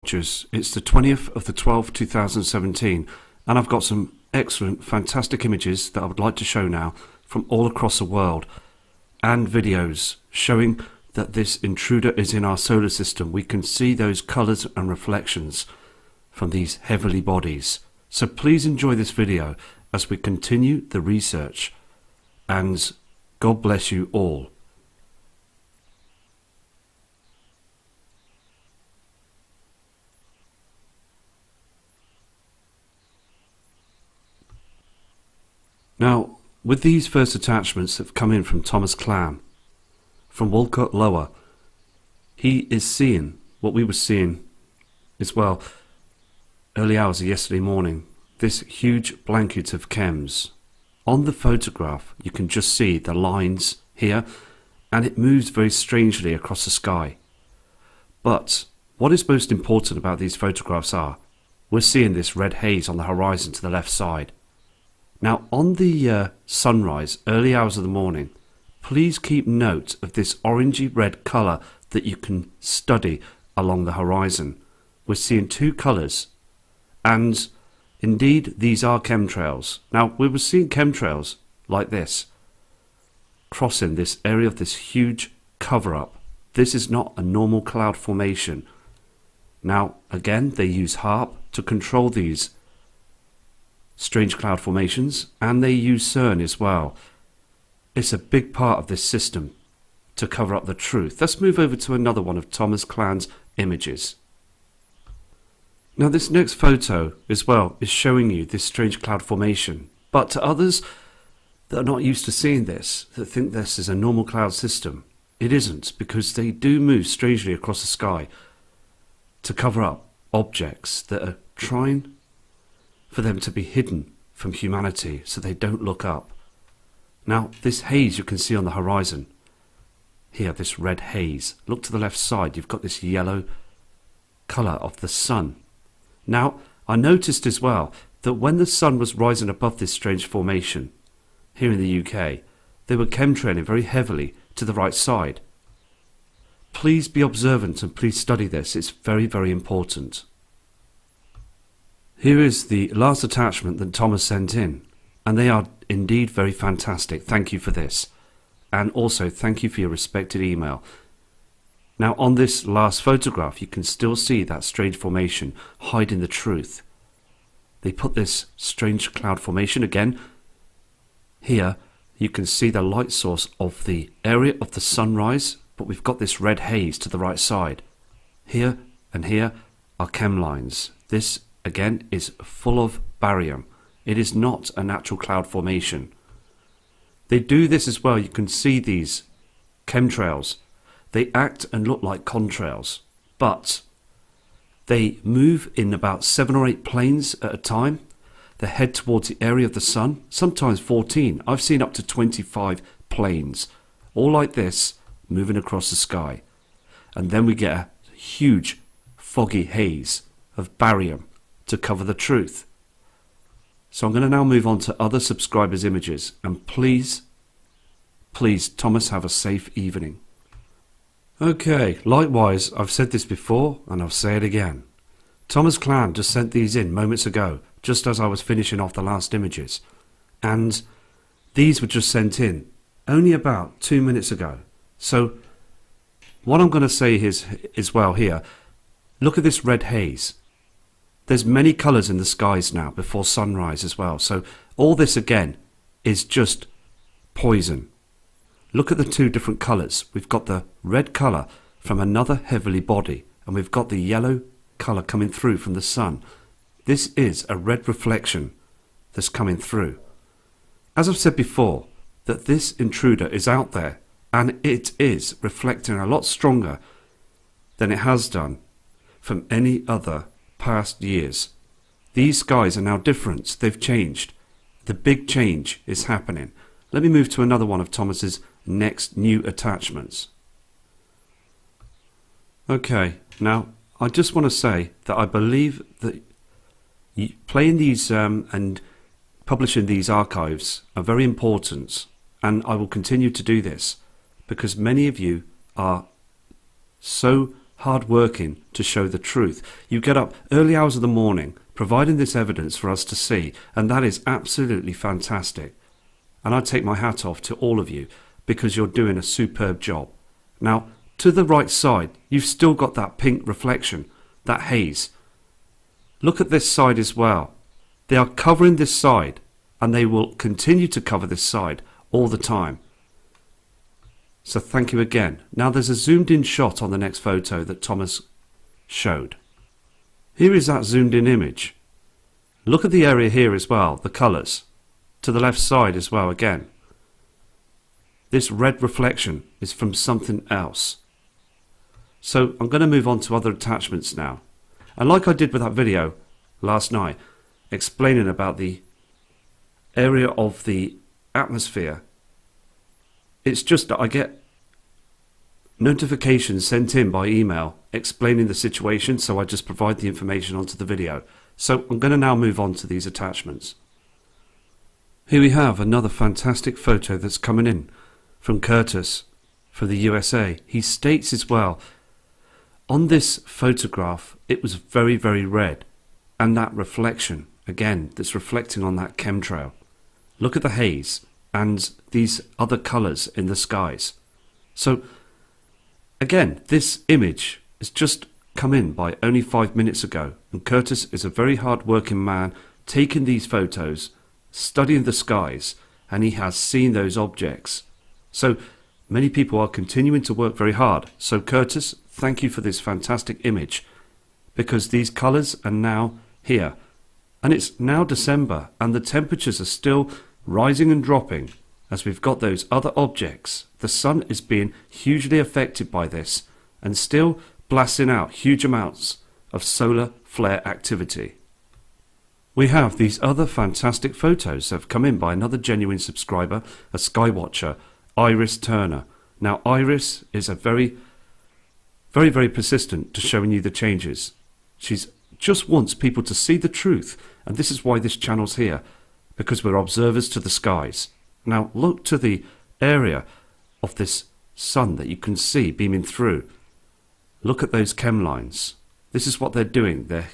It's the 20th of the 12th, 2017, and I've got some excellent, fantastic images that I would like to show now from all across the world, and videos showing that this intruder is in our solar system. We can see those colours and reflections from these heavenly bodies. So please enjoy this video as we continue the research, and God bless you all. Now, with these first attachments that have come in from Thomas Clan, from Walcott Lower, he is seeing what we were seeing as well early hours of yesterday morning, this huge blanket of chems. On the photograph you can just see the lines here, and it moves very strangely across the sky. But what is most important about these photographs are, we're seeing this red haze on the horizon to the left side. Now on the sunrise, early hours of the morning, please keep note of this orangey red colour that you can study along the horizon. We're seeing two colours, and indeed these are chemtrails. Now we were seeing chemtrails like this, crossing this area of this huge cover-up. This is not a normal cloud formation. Now again, they use HARP to control these strange cloud formations, and they use CERN as well. It's a big part of this system to cover up the truth. Let's move over to another one of Thomas Clan's images. Now this next photo as well is showing you this strange cloud formation, but to others that are not used to seeing this, that think this is a normal cloud system, it isn't, because they do move strangely across the sky to cover up objects that are trying for them to be hidden from humanity so they don't look up. Now this haze you can see on the horizon here, this red haze, look to the left side, you've got this yellow colour of the sun. Now I noticed as well that when the sun was rising above this strange formation here in the UK, they were chemtrailing very heavily to the right side. Please be observant and please study this, it's very, very important. Here is the last attachment that Thomas sent in, and they are indeed very fantastic. Thank you for this, and also thank you for your respected email. Now on this last photograph you can still see that strange formation hiding the truth. They put this strange cloud formation again. Here you can see the light source of the area of the sunrise, but we've got this red haze to the right side. Here and here are chem lines. This again is full of barium. It is not a natural cloud formation. They do this as well. You can see these chemtrails. They act and look like contrails, but they move in about 7 or 8 planes at a time. They head towards the area of the sun, sometimes 14. I've seen up to 25 planes, all like this, moving across the sky. And then we get a huge foggy haze of barium to cover the truth. So I'm going to now move on to other subscribers' images, and please, Thomas, have a safe evening. Okay, likewise, I've said this before and I'll say it again. Thomas Clan just sent these in moments ago, just as I was finishing off the last images, and these were just sent in only about 2 minutes ago. So what I'm going to say is as well here, look at this red haze. There's many colours in the skies now before sunrise as well. So all this again is just poison. Look at the two different colours. We've got the red colour from another heavenly body, and we've got the yellow colour coming through from the sun. This is a red reflection that's coming through. As I've said before, that this intruder is out there, and it is reflecting a lot stronger than it has done from any other past years. These skies are now different. They've changed. The big change is happening. Let me move to another one of Thomas's next new attachments. Okay, now I just want to say that I believe that playing these and publishing these archives are very important, and I will continue to do this because many of you are so hard working to show the truth. You get up early hours of the morning providing this evidence for us to see, and that is absolutely fantastic. And I take my hat off to all of you because you're doing a superb job. Now, to the right side, you've still got that pink reflection, that haze. Look at this side as well. They are covering this side, and they will continue to cover this side all the time. So thank you again. Now there's a zoomed in shot on the next photo that Thomas showed. Here is that zoomed in image. Look at the area here as well, the colours. To the left side as well again. This red reflection is from something else. So I'm going to move on to other attachments now. And like I did with that video last night, explaining about the area of the atmosphere, it's just that I get notifications sent in by email explaining the situation, so I just provide the information onto the video. So I'm going to now move on to these attachments. Here we have another fantastic photo that's coming in from Curtis from the USA. He states as well, on this photograph it was very, very red, and that reflection again that's reflecting on that chemtrail. Look at the haze and these other colours in the skies. So again, this image has just come in by only 5 minutes ago, and Curtis is a very hard working man taking these photos, studying the skies, and he has seen those objects. So many people are continuing to work very hard. So Curtis, thank you for this fantastic image, because these colours are now here, and it's now December and the temperatures are still rising and dropping as we've got those other objects. The sun is being hugely affected by this and still blasting out huge amounts of solar flare activity. We have these other fantastic photos that have come in by another genuine subscriber, a skywatcher, Iris Turner. Now Iris is a very persistent to showing you the changes. She's just wants people to see the truth, and this is why this channel's here, because we're observers to the skies. Now look to the area of this sun that you can see beaming through. Look at those chem lines. This is what they're doing. They're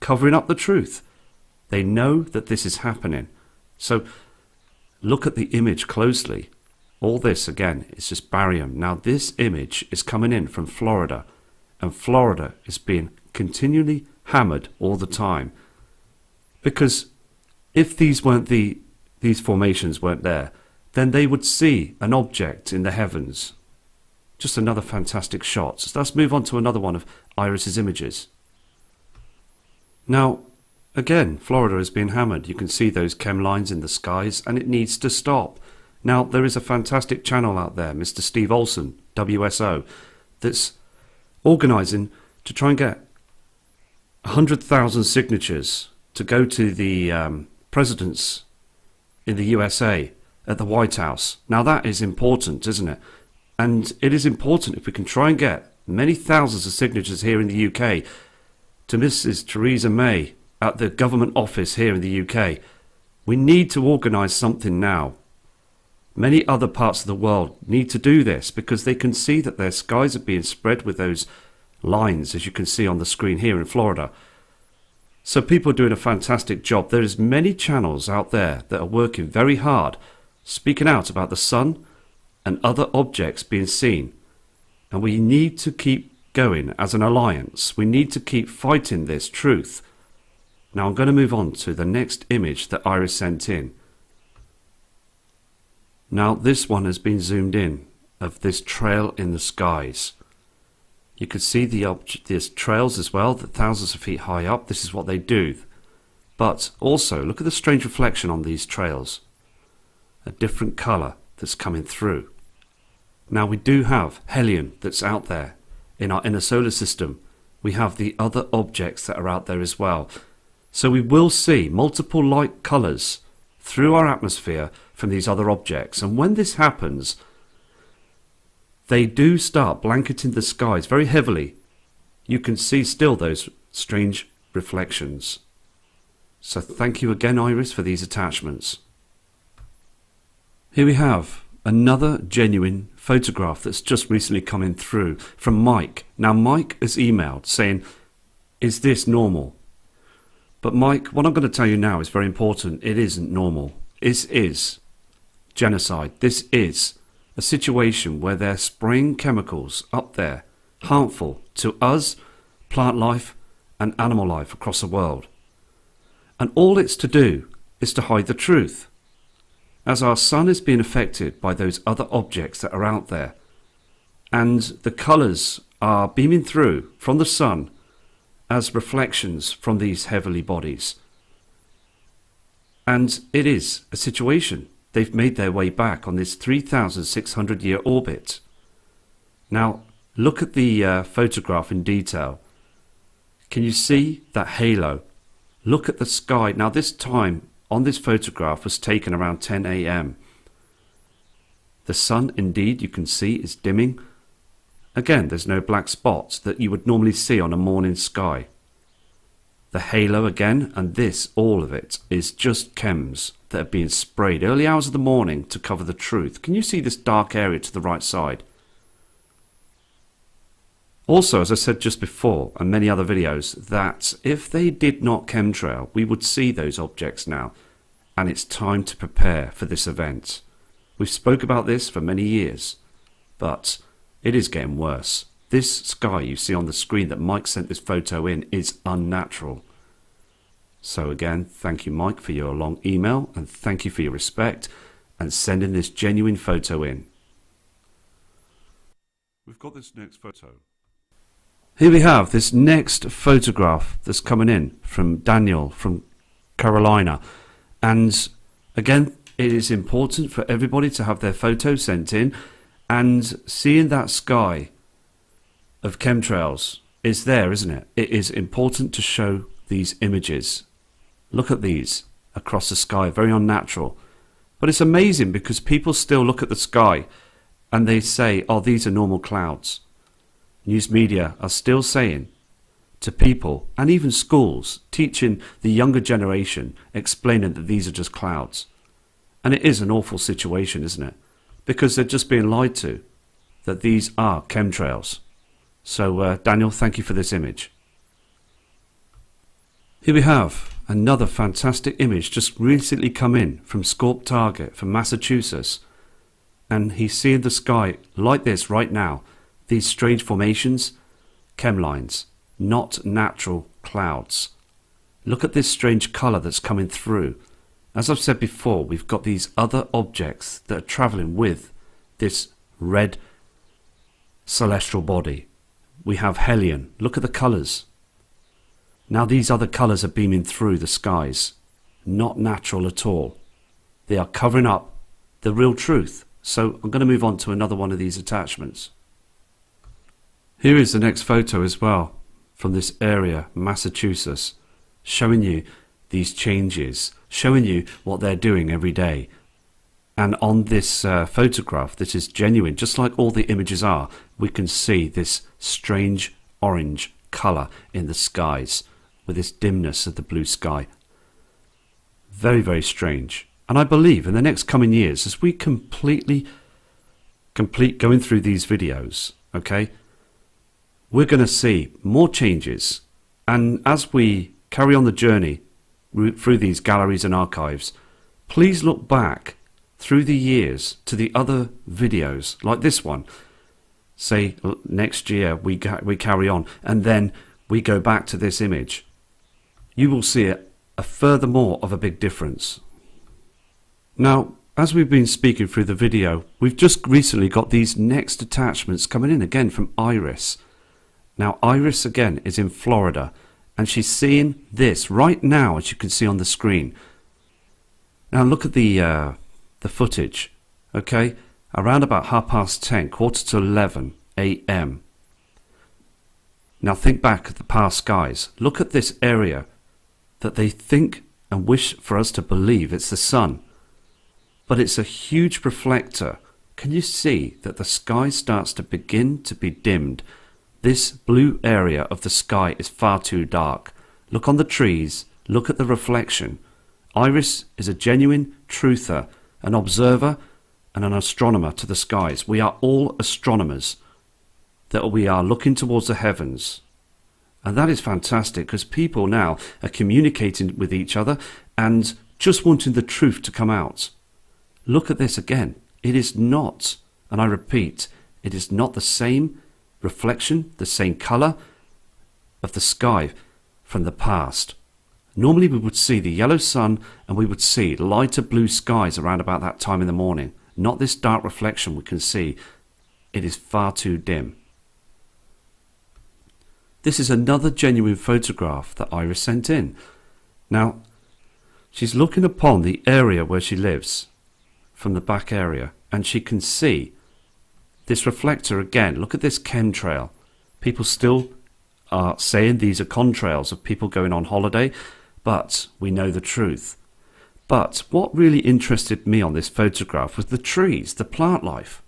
covering up the truth. They know that this is happening. So look at the image closely. All this again is just barium. Now this image is coming in from Florida, and Florida is being continually hammered all the time, because if these formations weren't there, then they would see an object in the heavens. Just another fantastic shot. So let's move on to another one of Iris's images. Now again, Florida is being hammered. You can see those chem lines in the skies, and it needs to stop. Now there is a fantastic channel out there, Mr. Steve Olson, WSO, that's organising to try and get 100,000 signatures to go to the presidents in the USA at the White House. Now that is important, isn't it? And it is important if we can try and get many thousands of signatures here in the UK to Mrs. Theresa May at the government office here in the UK. We need to organise something now. Many other parts of the world need to do this because they can see that their skies are being spread with those lines, as you can see on the screen here in Florida. So people are doing a fantastic job. There's many channels out there that are working very hard, speaking out about the sun and other objects being seen. And we need to keep going as an alliance. We need to keep fighting this truth. Now I'm going to move on to the next image that Iris sent in. Now this one has been zoomed in of this trail in the skies. You can see there's trails as well, that thousands of feet high up. This is what they do. But also look at the strange reflection on these trails. A different colour that's coming through. Now we do have helium that's out there in our inner solar system. We have the other objects that are out there as well. So we will see multiple light colours through our atmosphere from these other objects. And when this happens, they do start blanketing the skies very heavily. You can see still those strange reflections. So thank you again, Iris, for these attachments. Here we have another genuine photograph that's just recently come in through from Mike. Now Mike has emailed saying, is this normal? But Mike, what I'm going to tell you now is very important. It isn't normal. This is genocide. This is a situation where they're spraying chemicals up there, harmful to us, plant life and animal life across the world. And all it's to do is to hide the truth. As our sun is being affected by those other objects that are out there, and the colours are beaming through from the sun as reflections from these heavenly bodies. And it is a situation. They've made their way back on this 3,600 year orbit. Now look at the photograph in detail. Can you see that halo? Look at the sky. Now this time on this photograph was taken around 10 a.m. The sun indeed, you can see, is dimming. Again, there's no black spots that you would normally see on a morning sky. The halo again, and this, all of it, is just chems that are being sprayed early hours of the morning to cover the truth. Can you see this dark area to the right side? Also, as I said just before, and many other videos, that if they did not chemtrail, we would see those objects now. And it's time to prepare for this event. We've spoke about this for many years, but it is getting worse. This sky you see on the screen that Mike sent this photo in is unnatural. So again, thank you Mike for your long email, and thank you for your respect and sending this genuine photo in. We've got this next photo. Here we have this next photograph that's coming in from Daniel from Carolina. And again, it is important for everybody to have their photos sent in, and seeing that sky of chemtrails is there, isn't it? It is important to show these images. Look at these across the sky, very unnatural. But it's amazing because people still look at the sky and they say, oh, these are normal clouds. News media are still saying to people, and even schools, teaching the younger generation, explaining that these are just clouds. And it is an awful situation, isn't it? Because they're just being lied to, that these are chemtrails. So Daniel, thank you for this image. Here we have another fantastic image just recently come in from Scorp Target from Massachusetts. And he's seeing the sky like this right now. These strange formations, chem lines, not natural clouds. Look at this strange colour that's coming through. As I've said before, we've got these other objects that are travelling with this red celestial body. We have helium. Look at the colours. Now these other colours are beaming through the skies. Not natural at all. They are covering up the real truth. So I'm going to move on to another one of these attachments. Here is the next photo as well from this area, Massachusetts, showing you these changes, showing you what they're doing every day. And on this photograph, this is genuine, just like all the images are, we can see this strange orange colour in the skies with this dimness of the blue sky. Very, very strange. And I believe in the next coming years, as we complete going through these videos, okay, we're going to see more changes. And as we carry on the journey through these galleries and archives, please look back through the years to the other videos like this one. Say next year we carry on and then we go back to this image. You will see a furthermore of a big difference. Now, as we've been speaking through the video, we've just recently got these next attachments coming in again from Iris. Now Iris again is in Florida and she's seeing this right now, as you can see on the screen. Now look at the footage, okay, around about 10:30, quarter to 11 a.m. Now think back at the past skies. Look at this area that they think and wish for us to believe it's the sun. But it's a huge reflector. Can you see that the sky starts to begin to be dimmed? This blue area of the sky is far too dark. Look on the trees, look at the reflection. Iris is a genuine truther, an observer, and an astronomer to the skies. We are all astronomers, that we are looking towards the heavens. And that is fantastic, because people now are communicating with each other and just wanting the truth to come out. Look at this again. It is not, and I repeat, it is not the same reflection, the same colour of the sky from the past. Normally we would see the yellow sun and we would see lighter blue skies around about that time in the morning. Not this dark reflection we can see. It is far too dim. This is another genuine photograph that Iris sent in. Now, she's looking upon the area where she lives from the back area, and she can see this reflector again. Look at this chemtrail. People still are saying these are contrails of people going on holiday, but we know the truth. But what really interested me on this photograph was the trees, the plant life.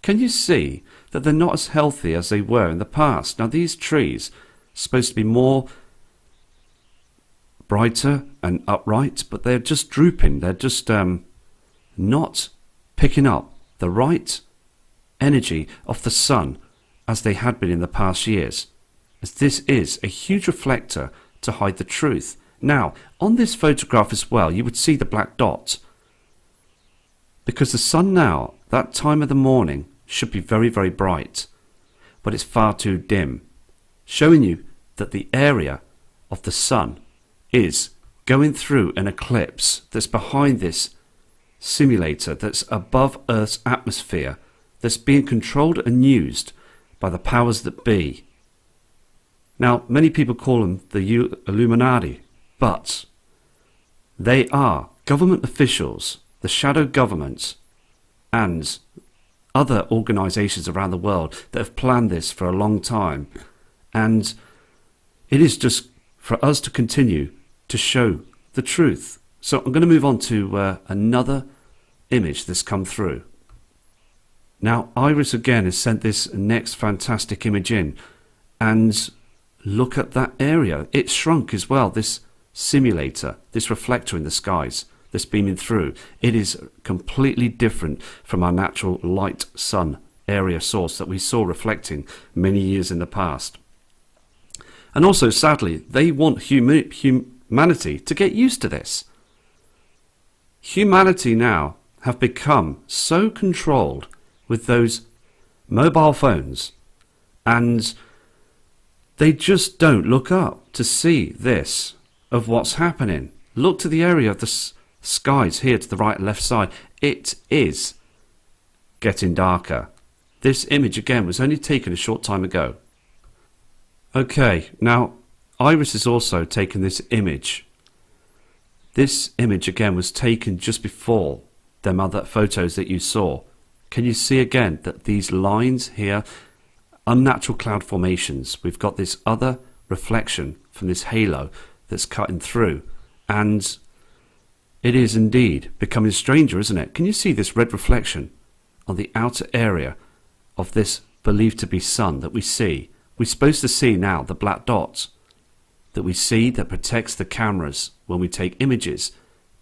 Can you see that they're not as healthy as they were in the past? Now these trees are supposed to be more brighter and upright, but they're just drooping. They're just not picking up the right energy of the sun as they had been in the past years, as this is a huge reflector to hide the truth. Now on this photograph as well, you would see the black dot, because the sun now, that time of the morning, should be very, very bright, but it's far too dim, showing you that the area of the sun is going through an eclipse that's behind this simulator, that's above Earth's atmosphere, that's being controlled and used by the powers that be. Now many people call them the Illuminati, but they are government officials, the shadow governments, and other organisations around the world that have planned this for a long time. And it is just for us to continue to show the truth. So I'm going to move on to another image that's come through. Now Iris again has sent this next fantastic image in, and look at that area. It's shrunk as well, this simulator, this reflector in the skies that's beaming through. It is completely different from our natural light sun area source that we saw reflecting many years in the past. And also, sadly, they want humanity to get used to this. Humanity now have become so controlled with those mobile phones, and they just don't look up to see this of what's happening. Look to the area of the skies here to the right and left side. It is getting darker. This image again was only taken a short time ago. Okay, now Iris has also taken this image. This image again was taken just before them other photos that you saw. Can you see again that these lines here, unnatural cloud formations? We've got this other reflection from this halo that's cutting through, and it is indeed becoming stranger, isn't it? Can you see this red reflection on the outer area of this believed to be sun that we see? We're supposed to see now the black dot that we see that protects the cameras when we take images.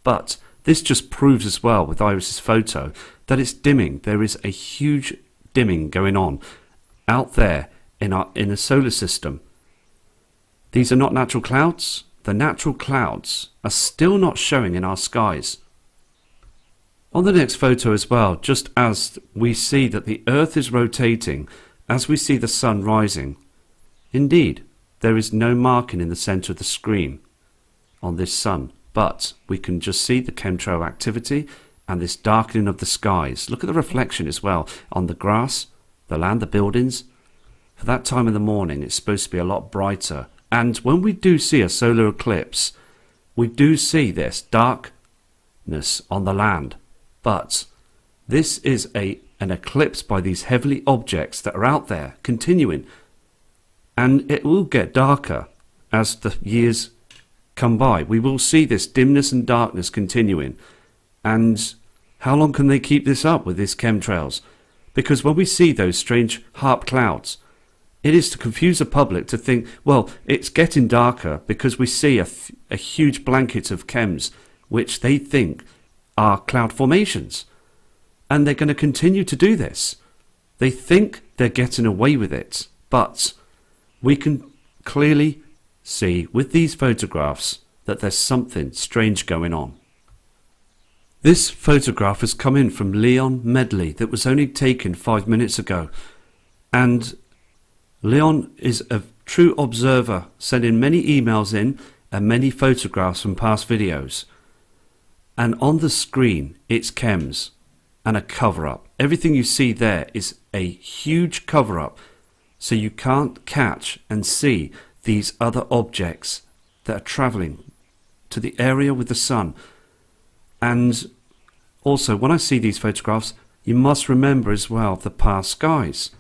But this just proves as well with Iris's photo that it's dimming. There is a huge dimming going on out there in a solar system. These are not natural clouds. The natural clouds are still not showing in our skies. On the next photo as well, just as we see that the Earth is rotating, as we see the sun rising, indeed, there is no marking in the centre of the screen on this sun, but we can just see the chemtrail activity and this darkening of the skies. Look at the reflection as well on the grass, the land, the buildings. For that time of the morning, it's supposed to be a lot brighter. And when we do see a solar eclipse, we do see this darkness on the land. But this is an eclipse by these heavenly objects that are out there continuing. And it will get darker as the years come by. We will see this dimness and darkness continuing. And how long can they keep this up with these chemtrails? Because when we see those strange harp clouds, it is to confuse the public to think, well, it's getting darker because we see a huge blanket of chems which they think are cloud formations. And they're going to continue to do this. They think they're getting away with it, but we can clearly see with these photographs that there's something strange going on. This photograph has come in from Leon Medley that was only taken 5 minutes ago. And Leon is a true observer, sending many emails in and many photographs from past videos. And on the screen, it's chems and a cover-up. Everything you see there is a huge cover-up, so you can't catch and see these other objects that are travelling to the area with the sun. And also, when I see these photographs, you must remember as well the past skies.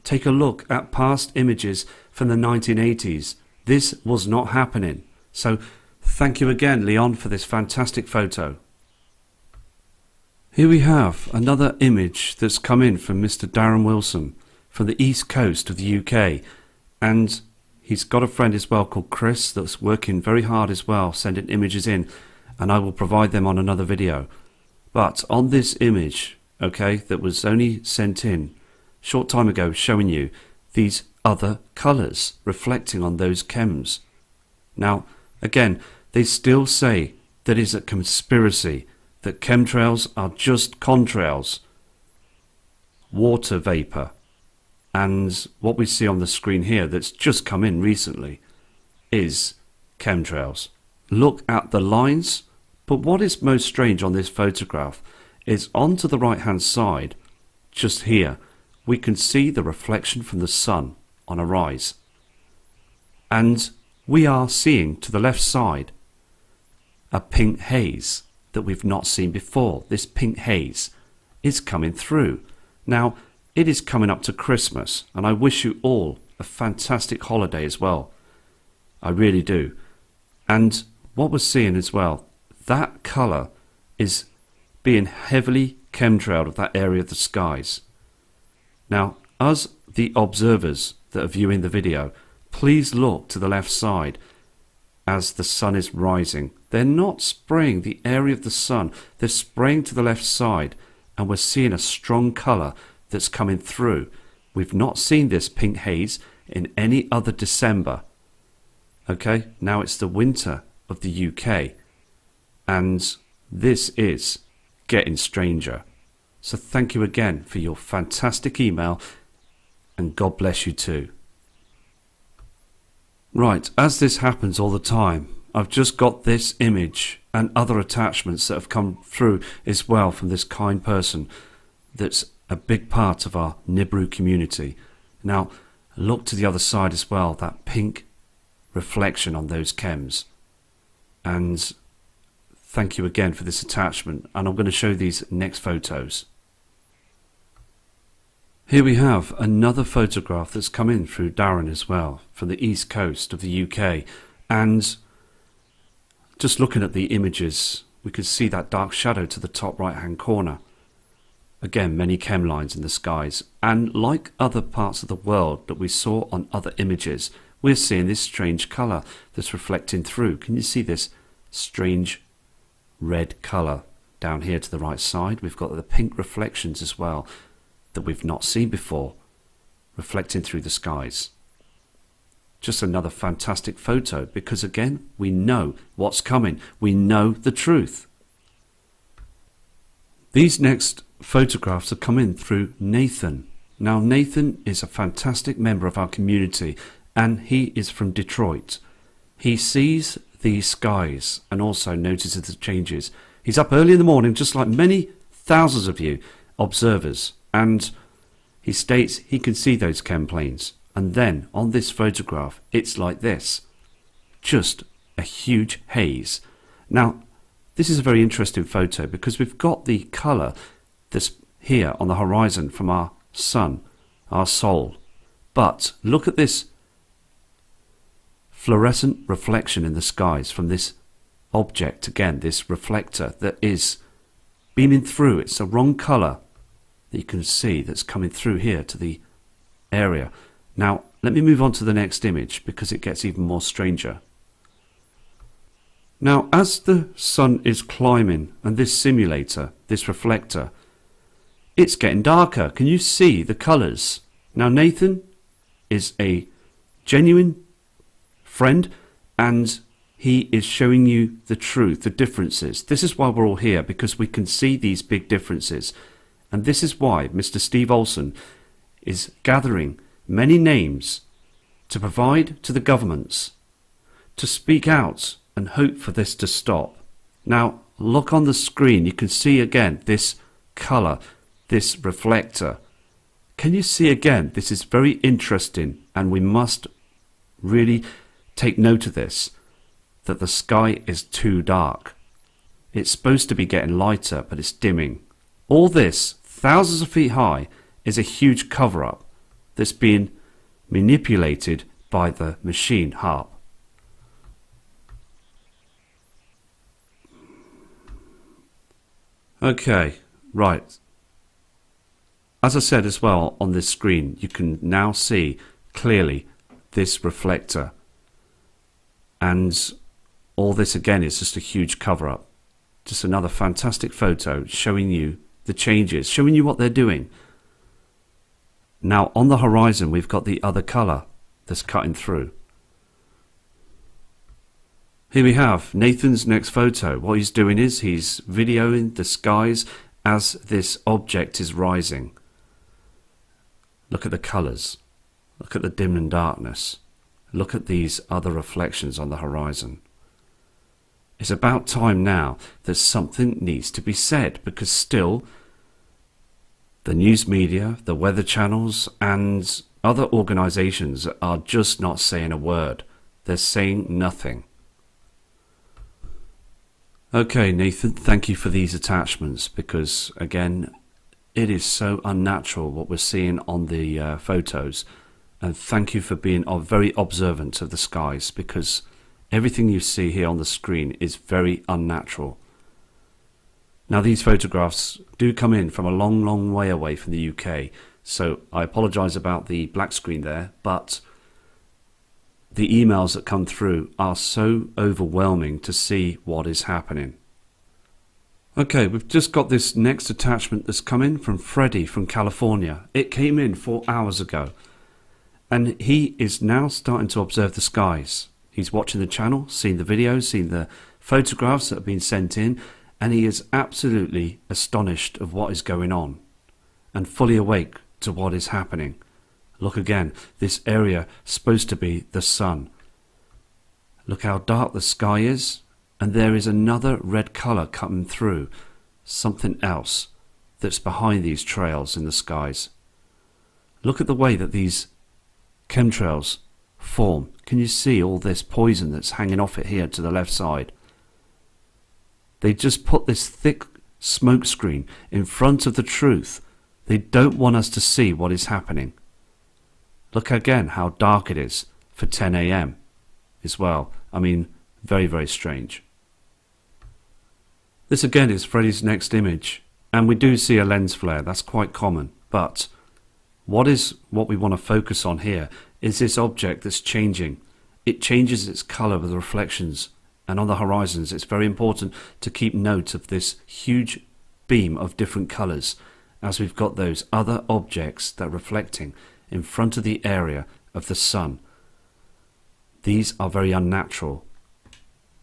Take a look at past images from the 1980s. This was not happening. So thank you again, Leon, for this fantastic photo. Here we have another image that's come in from Mr. Darren Wilson from the east coast of the UK. And he's got a friend as well called Chris that's working very hard as well, sending images in. And I will provide them on another video. But on this image, okay, that was only sent in a short time ago, showing you these other colours reflecting on those chems. Now, again, they still say that it's a conspiracy, that chemtrails are just contrails, water vapour, and what we see on the screen here that's just come in recently is chemtrails. Look at the lines, but what is most strange on this photograph is onto the right hand side, just here, we can see the reflection from the sun on a rise. And we are seeing to the left side a pink haze that we've not seen before. This pink haze is coming through. Now, it is coming up to Christmas, and I wish you all a fantastic holiday as well. I really do. And what we're seeing as well, that colour is being heavily chemtrailed of that area of the skies. Now, as the observers that are viewing the video, please look to the left side as the sun is rising. They're not spraying the area of the sun, they're spraying to the left side, and we're seeing a strong colour that's coming through. We've not seen this pink haze in any other December. Okay, now it's the winter of the UK, and this is getting stranger. So thank you again for your fantastic email, and God bless you too. Right, as this happens all the time, I've just got this image and other attachments that have come through as well from this kind person that's a big part of our Nibiru community. Now, look to the other side as well, that pink reflection on those chems. And thank you again for this attachment, and I'm going to show these next photos. Here we have another photograph that's come in through Darren as well, from the east coast of the UK. And just looking at the images, we could see that dark shadow to the top right hand corner. Again, many chem lines in the skies. And like other parts of the world that we saw on other images, we're seeing this strange colour that's reflecting through. Can you see this strange red colour down here to the right side? We've got the pink reflections as well that we've not seen before, reflecting through the skies. Just another fantastic photo, because again, we know what's coming. We know the truth. These next photographs are coming through Nathan. Now, Nathan is a fantastic member of our community, and he is from Detroit. He sees these skies and also notices the changes. He's up early in the morning, just like many thousands of you observers, and he states he can see those chem planes. And then on this photograph, it's like this, just a huge haze. Now, this is a very interesting photo because we've got the colour that's here on the horizon from our sun, our soul. But look at this fluorescent reflection in the skies from this object, again, this reflector that is beaming through. It's a wrong colour that you can see that's coming through here to the area. Now, let me move on to the next image because it gets even more stranger. Now, as the sun is climbing and this simulator, this reflector, it's getting darker. Can you see the colours? Now Nathan is a genuine friend, and he is showing you the truth, the differences. This is why we're all here, because we can see these big differences. And this is why Mr. Steve Olson is gathering many names to provide to the governments to speak out and hope for this to stop. Now look on the screen, you can see again this colour, this reflector. Can you see again? This is very interesting, and we must really take note of this, that the sky is too dark. It's supposed to be getting lighter, but it's dimming. All this, thousands of feet high, is a huge cover-up that's being manipulated by the machine HARP. Okay, right. As I said as well, on this screen, you can now see clearly this reflector. And all this again is just a huge cover-up. Just another fantastic photo showing you the changes, showing you what they're doing. Now on the horizon we've got the other colour that's cutting through. Here we have Nathan's next photo. What he's doing is he's videoing the skies as this object is rising. Look at the colours. Look at the dim and darkness. Look at these other reflections on the horizon. It's about time now that something needs to be said, because still the news media, the weather channels and other organisations are just not saying a word. They're saying nothing. Okay, Nathan, thank you for these attachments, because again, it is so unnatural what we're seeing on the photos. And thank you for being very observant of the skies, because everything you see here on the screen is very unnatural. Now these photographs do come in from a long, long way away from the UK, so I apologise about the black screen there, but the emails that come through are so overwhelming to see what is happening. Okay, we've just got this next attachment that's come in from Freddie from California. It came in 4 hours ago, and he is now starting to observe the skies. He's watching the channel, seen the videos, seen the photographs that have been sent in, and he is absolutely astonished of what is going on and fully awake to what is happening. Look again, this area is supposed to be the sun. Look how dark the sky is, and there is another red colour coming through, something else that's behind these trails in the skies. Look at the way that these chemtrails form. Can you see all this poison that's hanging off it here to the left side? They just put this thick smoke screen in front of the truth. They don't want us to see what is happening. Look again how dark it is for 10 AM as well. I mean, very, very strange. This again is Freddie's next image, and we do see a lens flare. That's quite common, but what we want to focus on here is this object that's changing. It changes its colour with the reflections, and on the horizons it's very important to keep note of this huge beam of different colours, as we've got those other objects that are reflecting in front of the area of the sun. These are very unnatural,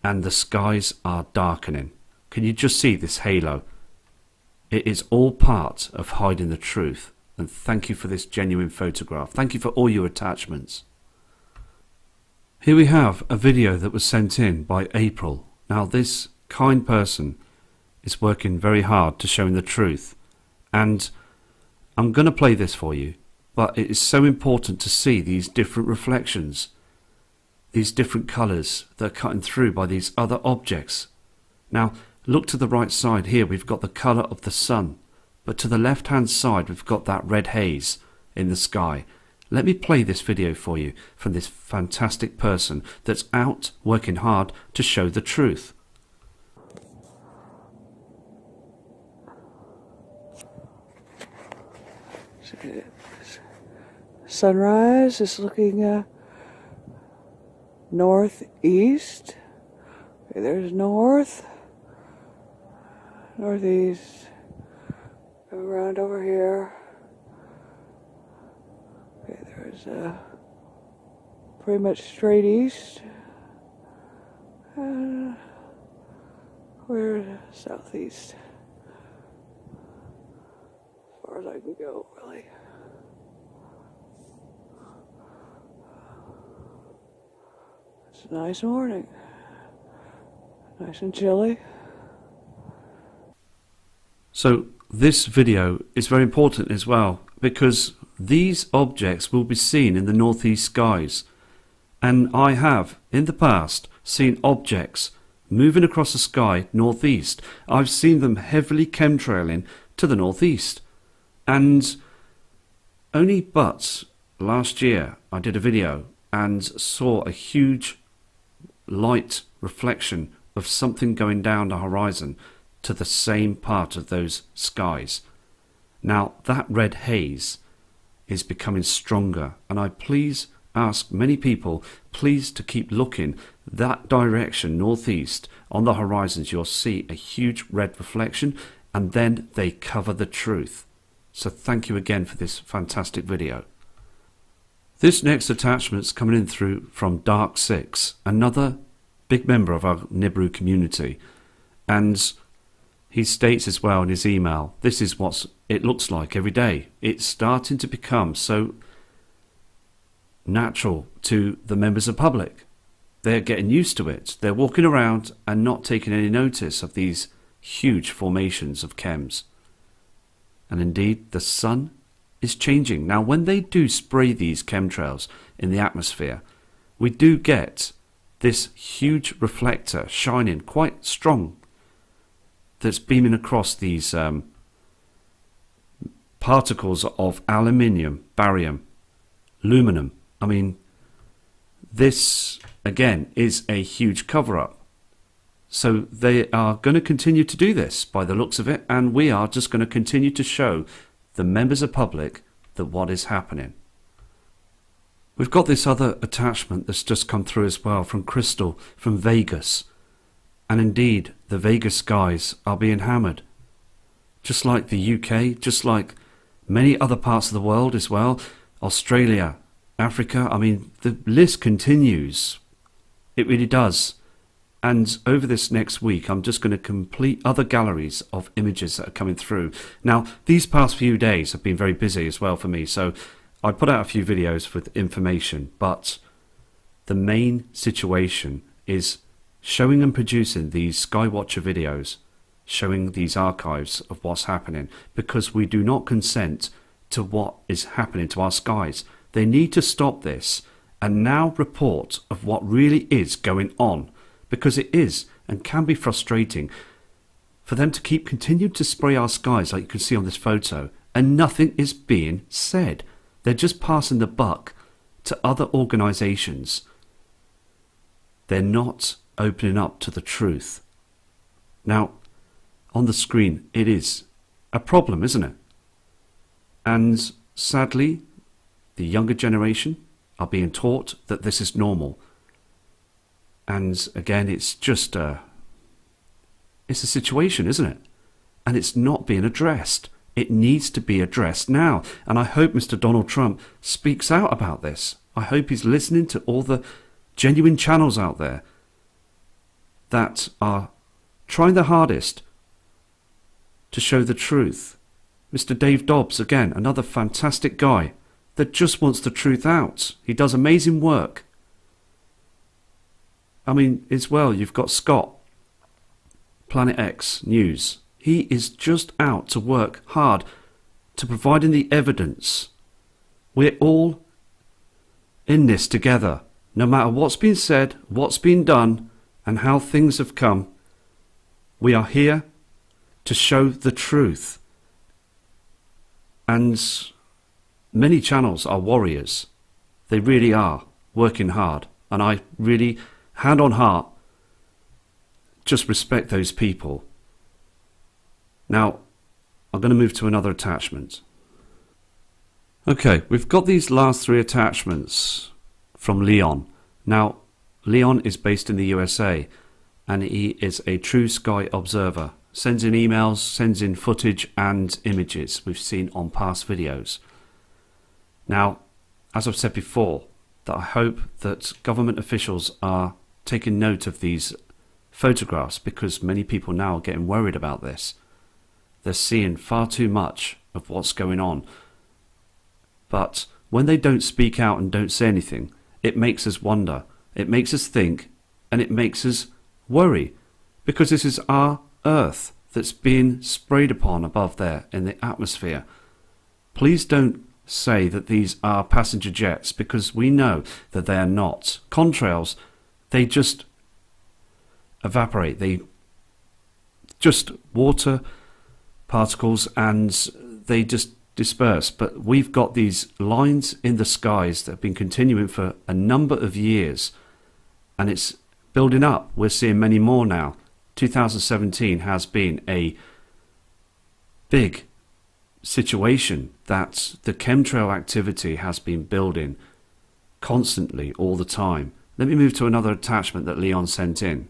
and the skies are darkening. Can you just see this halo? It is all part of hiding the truth. And thank you for this genuine photograph. Thank you for all your attachments. Here we have a video that was sent in by April. Now this kind person is working very hard to showing the truth, and I'm going to play this for you, but it is so important to see these different reflections, these different colours that are cutting through by these other objects. Now look to the right side here, we've got the colour of the sun. But to the left hand side we've got that red haze in the sky. Let me play this video for you from this fantastic person that's out working hard to show the truth. Sunrise is looking northeast. There's north, northeast. around over here. Okay, there's pretty much straight east. We're southeast. As far as I can go, really. It's a nice morning. Nice and chilly. So this video is very important as well, because these objects will be seen in the northeast skies, and I have in the past seen objects moving across the sky northeast. I've seen them heavily chemtrailing to the northeast, and only but last year I did a video and saw a huge light reflection of something going down the horizon to the same part of those skies. Now that red haze is becoming stronger, and I please ask many people please to keep looking that direction, northeast. On the horizons you'll see a huge red reflection, and then they cover the truth. So thank you again for this fantastic video. This next attachment's coming in through from Dark 6, another big member of our Nibiru community, and he states as well in his email, this is what it looks like every day. It's starting to become so natural to the members of the public. They're getting used to it. They're walking around and not taking any notice of these huge formations of chems. And indeed, the sun is changing. Now, when they do spray these chemtrails in the atmosphere, we do get this huge reflector shining quite strong that's beaming across these particles of aluminium, barium, aluminum. I mean, this again is a huge cover-up. So they are going to continue to do this by the looks of it, and we are just going to continue to show the members of the public that what is happening. We've got this other attachment that's just come through as well from Crystal from Vegas. And indeed, the Vegas skies are being hammered. Just like the UK, just like many other parts of the world as well. Australia, Africa, I mean, the list continues. It really does. And over this next week, I'm just going to complete other galleries of images that are coming through. Now, these past few days have been very busy as well for me, so I put out a few videos with information, but the main situation is showing and producing these Skywatcher videos, showing these archives of what's happening, because we do not consent to what is happening to our skies. They need to stop this and now report of what really is going on, because it is and can be frustrating for them to keep continuing to spray our skies like you can see on this photo, and nothing is being said. They're just passing the buck to other organisations. They're not opening up to the truth. Now, on the screen, it is a problem, isn't it? And sadly, the younger generation are being taught that this is normal. And again, it's just it's a situation, isn't it? And it's not being addressed. It needs to be addressed now. And I hope Mr. Donald Trump speaks out about this. I hope he's listening to all the genuine channels out there that are trying their hardest to show the truth. Mr. Dave Dobbs, again, another fantastic guy that just wants the truth out. He does amazing work. I mean, as well, you've got Scott, Planet X News. He is just out to work hard to providing the evidence. We're all in this together. No matter what's been said, what's been done, and how things have come, we are here to show the truth. And many channels are warriors. They really are working hard. And I really, hand on heart, just respect those people. Now, I'm going to move to another attachment. Okay, we've got these last three attachments from Leon. Now, Leon is based in the USA, and he is a true sky observer. sends in emails, sends in footage and images we've seen on past videos. Now, as I've said before, that I hope that government officials are taking note of these photographs, because many people now are getting worried about this. They're seeing far too much of what's going on. But when they don't speak out and don't say anything, it makes us wonder, it makes us think, and it makes us worry, because this is our Earth that's being sprayed upon above there in the atmosphere. Please don't say that these are passenger jets, because we know that they are not. Contrails, they just evaporate. They just water particles and they just disperse. But we've got these lines in the skies that have been continuing for a number of years, and it's building up. We're seeing many more now. 2017 has been a big situation that the chemtrail activity has been building constantly all the time. Let me move to another attachment that Leon sent in.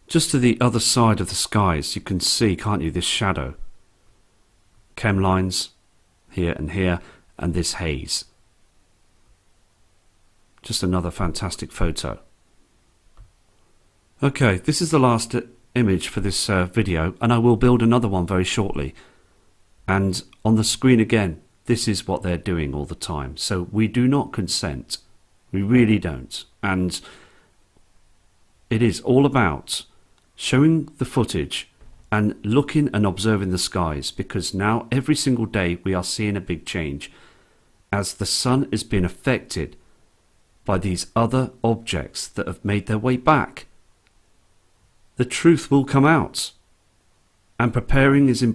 Just to the other side of the skies, you can see, can't you, this shadow. Chem lines here, and this haze. Just another fantastic photo. Okay, this is the last image for this video, and I will build another one very shortly. And on the screen again, this is what they're doing all the time. So we do not consent. We really don't. And it is all about showing the footage and looking and observing the skies, because now every single day we are seeing a big change as the sun is being affected by these other objects that have made their way back. The truth will come out, and preparing is important.